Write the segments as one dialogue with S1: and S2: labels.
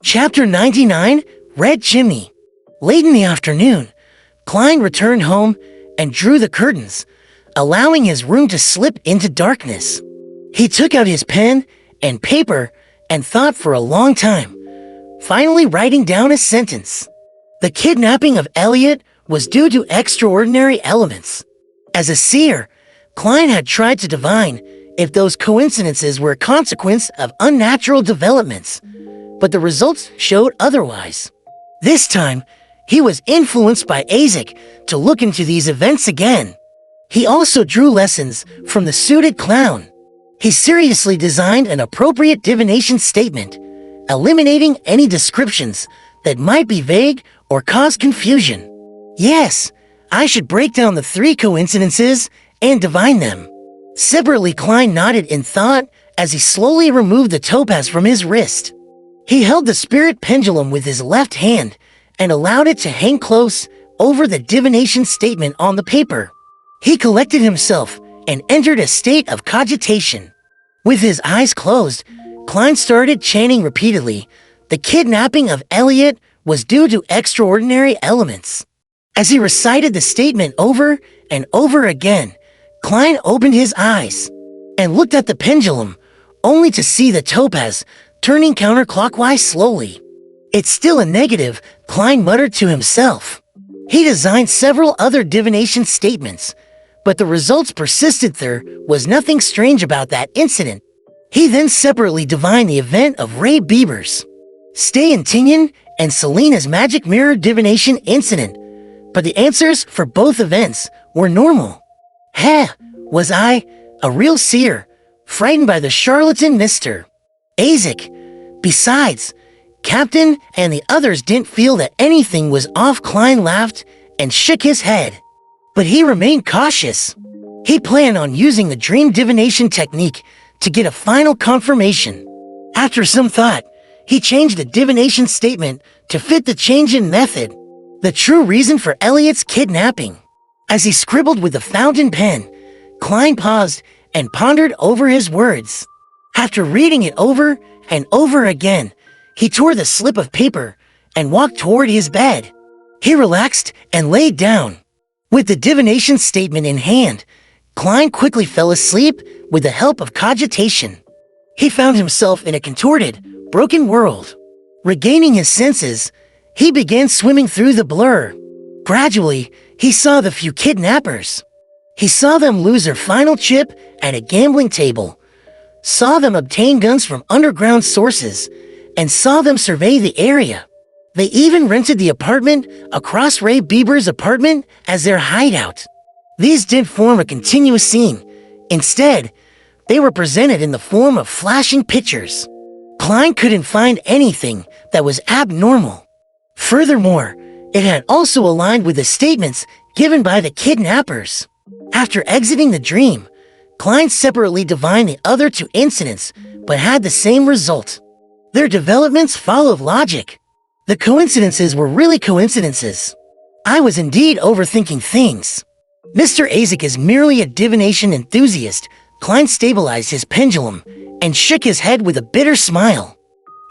S1: Chapter 99, Red Chimney. Late in the afternoon, Klein returned home and drew the curtains, allowing his room to slip into darkness. He took out his pen and paper and thought for a long time, finally writing down a sentence. The kidnapping of Elliot was due to extraordinary elements. As a seer, Klein had tried to divine if those coincidences were a consequence of unnatural developments, but the results showed otherwise. This time, he was influenced by Isaac to look into these events again. He also drew lessons from the suited clown. He seriously designed an appropriate divination statement, eliminating any descriptions that might be vague or cause confusion. Yes, I should break down the 3 coincidences and divine them. Separately, Klein nodded in thought as he slowly removed the topaz from his wrist. He held the spirit pendulum with his left hand and allowed it to hang close over the divination statement on the paper. He collected himself and entered a state of cogitation. With his eyes closed, Klein started chanting repeatedly, "The kidnapping of Elliot was due to extraordinary elements." As he recited the statement over and over again, Klein opened his eyes and looked at the pendulum, only to see the topaz turning counterclockwise slowly. "It's still a negative," Klein muttered to himself. He designed several other divination statements, but the results persisted. There was nothing strange about that incident. He then separately divined the event of Ray Bieber's stay in Tinian and Selena's magic mirror divination incident, but the answers for both events were normal. Was I, a real seer, frightened by the charlatan Mr. Isaac? Besides, Captain and the others didn't feel that anything was off. Klein laughed and shook his head, but he remained cautious. He planned on using the dream divination technique to get a final confirmation. After some thought, he changed the divination statement to fit the change in method, the true reason for Elliot's kidnapping. As he scribbled with the fountain pen, Klein paused and pondered over his words. After reading it over and over again, he tore the slip of paper and walked toward his bed. He relaxed and laid down. With the divination statement in hand, Klein quickly fell asleep with the help of cogitation. He found himself in a contorted, broken world. Regaining his senses, he began swimming through the blur. Gradually, he saw the few kidnappers. He saw them lose their final chip at a gambling table, saw them obtain guns from underground sources, and saw them survey the area. They even rented the apartment across Ray Bieber's apartment as their hideout. These didn't form a continuous scene. Instead, they were presented in the form of flashing pictures. Klein couldn't find anything that was abnormal. Furthermore, it had also aligned with the statements given by the kidnappers. After exiting the dream, Klein separately divined the other 2 incidents, but had the same result. Their developments followed logic. The coincidences were really coincidences. I was indeed overthinking things. Mr. Isaac is merely a divination enthusiast. Klein stabilized his pendulum and shook his head with a bitter smile.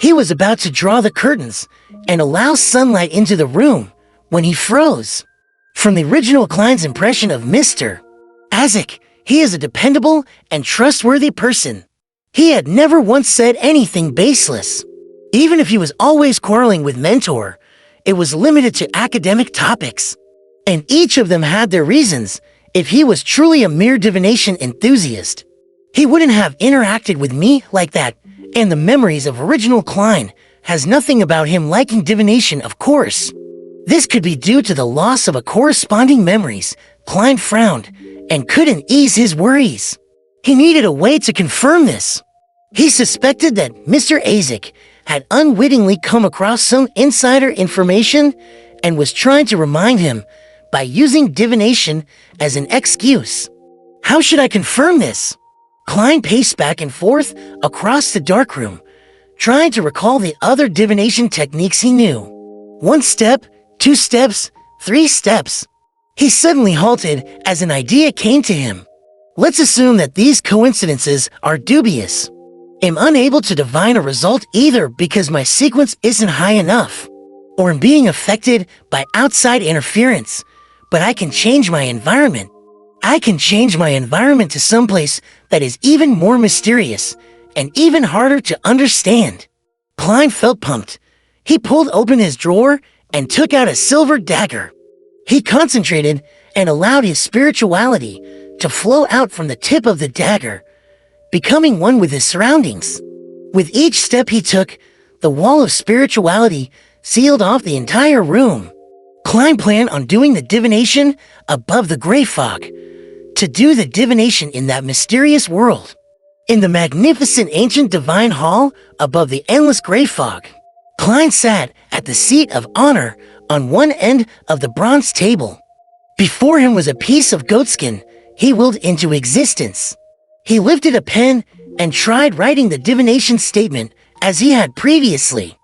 S1: He was about to draw the curtains and allow sunlight into the room when he froze. From the original Klein's impression of Mr. Isaac, he is a dependable and trustworthy person. He had never once said anything baseless. Even if he was always quarreling with Mentor, it was limited to academic topics. And each of them had their reasons. If he was truly a mere divination enthusiast, he wouldn't have interacted with me like that. And the memories of original Klein has nothing about him liking divination, of course. This could be due to the loss of a corresponding memories. Klein frowned and couldn't ease his worries. He needed a way to confirm this. He suspected that Mr. Isaac had unwittingly come across some insider information and was trying to remind him by using divination as an excuse. How should I confirm this? Klein paced back and forth across the darkroom, trying to recall the other divination techniques he knew. 1 step, 2 steps, 3 steps. He suddenly halted as an idea came to him. Let's assume that these coincidences are dubious. Am unable to divine a result either because my sequence isn't high enough, or am being affected by outside interference, but I can change my environment. I can change my environment to someplace that is even more mysterious and even harder to understand. Klein felt pumped. He pulled open his drawer and took out a silver dagger. He concentrated and allowed his spirituality to flow out from the tip of the dagger, becoming one with his surroundings. With each step he took, the wall of spirituality sealed off the entire room. Klein planned on doing the divination above the gray fog, to do the divination in that mysterious world. In the magnificent ancient divine hall above the endless gray fog, Klein sat at the seat of honor on one end of the bronze table. Before him was a piece of goatskin he willed into existence. He lifted a pen and tried writing the divination statement as he had previously.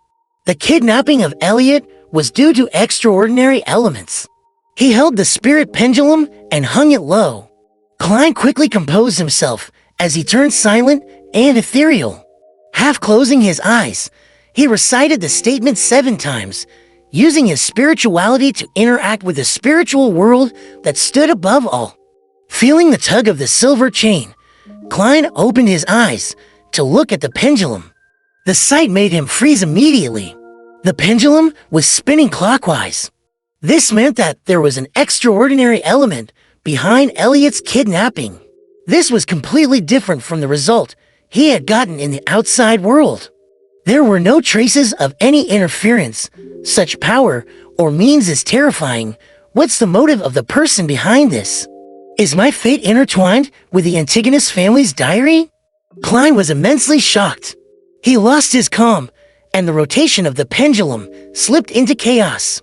S1: The kidnapping of Elliot was due to extraordinary elements. He held the spirit pendulum and hung it low. Klein quickly composed himself as he turned silent and ethereal. Half closing his eyes, he recited the statement 7 times, using his spirituality to interact with the spiritual world that stood above all. Feeling the tug of the silver chain, Klein opened his eyes to look at the pendulum. The sight made him freeze immediately. The pendulum was spinning clockwise. This meant that there was an extraordinary element behind Elliot's kidnapping. This was completely different from the result he had gotten in the outside world. There were no traces of any interference. Such power or means is terrifying. What's the motive of the person behind this? Is my fate intertwined with the Antigonus family's diary? Klein was immensely shocked. He lost his calm, and the rotation of the pendulum slipped into chaos.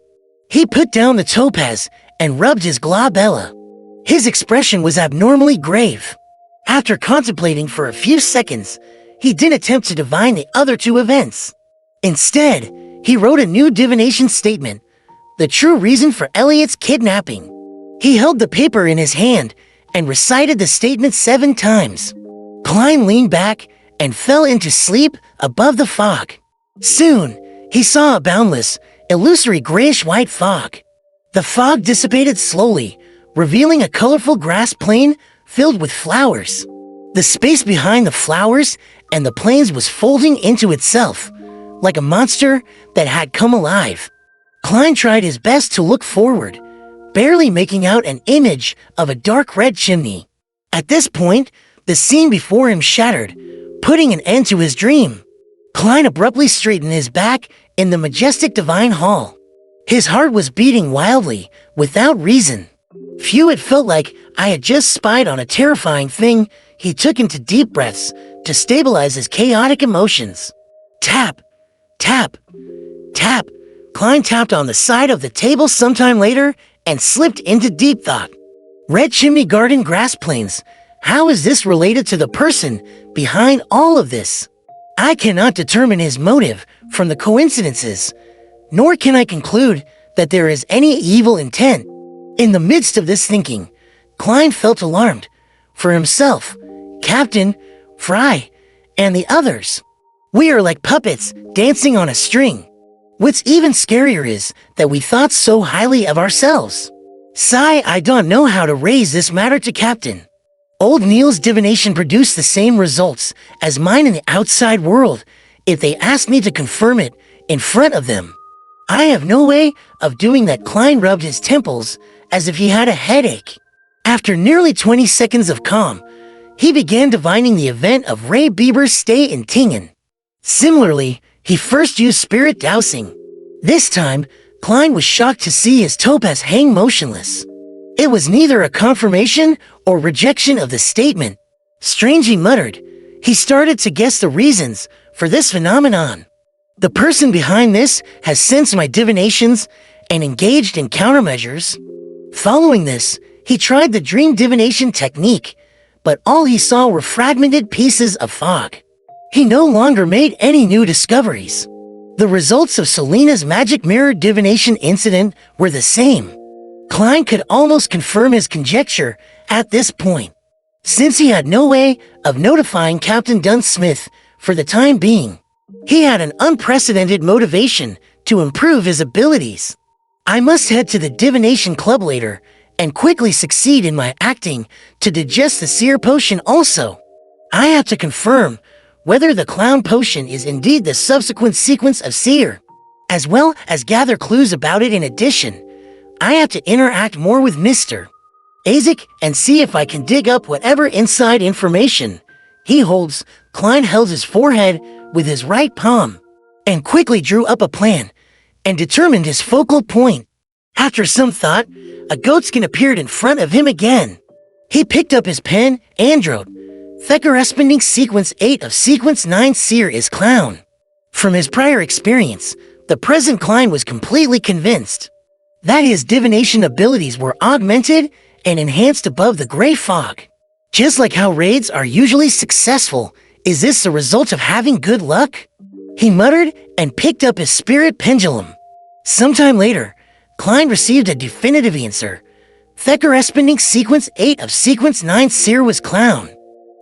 S1: He put down the topaz and rubbed his glabella. His expression was abnormally grave. After contemplating for a few seconds, he didn't attempt to divine the other 2 events. Instead, he wrote a new divination statement, the true reason for Elliot's kidnapping. He held the paper in his hand and recited the statement 7 times. Klein leaned back and fell into sleep above the fog. Soon, he saw a boundless, illusory grayish-white fog. The fog dissipated slowly, revealing a colorful grass plain filled with flowers. The space behind the flowers and the plains was folding into itself, like a monster that had come alive. Klein tried his best to look forward, barely making out an image of a dark red chimney. At this point, the scene before him shattered, putting an end to his dream. Klein abruptly straightened his back in the majestic divine hall. His heart was beating wildly, without reason. Phew, it felt like I had just spied on a terrifying thing. He took into deep breaths to stabilize his chaotic emotions. Tap, tap, tap. Klein tapped on the side of the table sometime later and slipped into deep thought. Red chimney garden grass plains. How is this related to the person behind all of this? I cannot determine his motive from the coincidences, nor can I conclude that there is any evil intent. In the midst of this thinking, Klein felt alarmed for himself, Captain, Fry, and the others. We are like puppets dancing on a string. What's even scarier is that we thought so highly of ourselves. Sigh, I don't know how to raise this matter to Captain. Old Neil's divination produced the same results as mine in the outside world if they asked me to confirm it in front of them. I have no way of doing that. Klein rubbed his temples as if he had a headache. After nearly 20 seconds of calm, he began divining the event of Ray Bieber's stay in Tingen. Similarly, he first used spirit dowsing. This time, Klein was shocked to see his topaz hang motionless. It was neither a confirmation or rejection of the statement. Strange, he muttered. He started to guess the reasons for this phenomenon. The person behind this has sensed my divinations and engaged in countermeasures. Following this, he tried the dream divination technique, but all he saw were fragmented pieces of fog. He no longer made any new discoveries. The results of Selena's magic mirror divination incident were the same. Klein could almost confirm his conjecture at this point, since he had no way of notifying Captain Dunsmith for the time being. He had an unprecedented motivation to improve his abilities. I must head to the divination club later and quickly succeed in my acting to digest the seer potion also. I have to confirm whether the clown potion is indeed the subsequent sequence of seer, as well as gather clues about it. In addition, I have to interact more with Mr. Isaac and see if I can dig up whatever inside information he holds. Klein held his forehead with his right palm and quickly drew up a plan and determined his focal point. After some thought, a goatskin appeared in front of him again. He picked up his pen and wrote, "The corresponding sequence 8 of sequence 9 seer is clown." From his prior experience, the present Klein was completely convinced that his divination abilities were augmented and enhanced above the gray fog. Just like how raids are usually successful, is this the result of having good luck? He muttered and picked up his spirit pendulum. Sometime later, Klein received a definitive answer. The corresponding sequence 8 of sequence 9 seer was clown.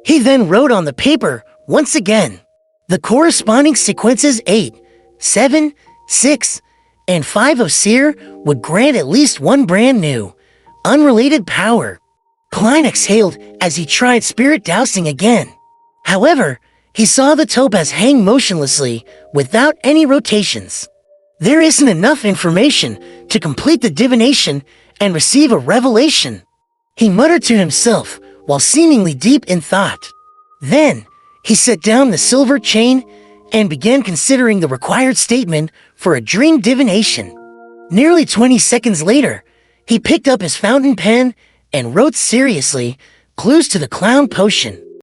S1: He then wrote on the paper once again. The corresponding sequences 8, 7, 6, and 5 of seer would grant at least one brand new, unrelated power. Klein exhaled as he tried spirit dousing again. However, he saw the topaz hang motionlessly without any rotations. There isn't enough information to complete the divination and receive a revelation, he muttered to himself while seemingly deep in thought. Then, he set down the silver chain and began considering the required statement for a dream divination. Nearly 20 seconds later, he picked up his fountain pen and wrote seriously clues to the clown potion.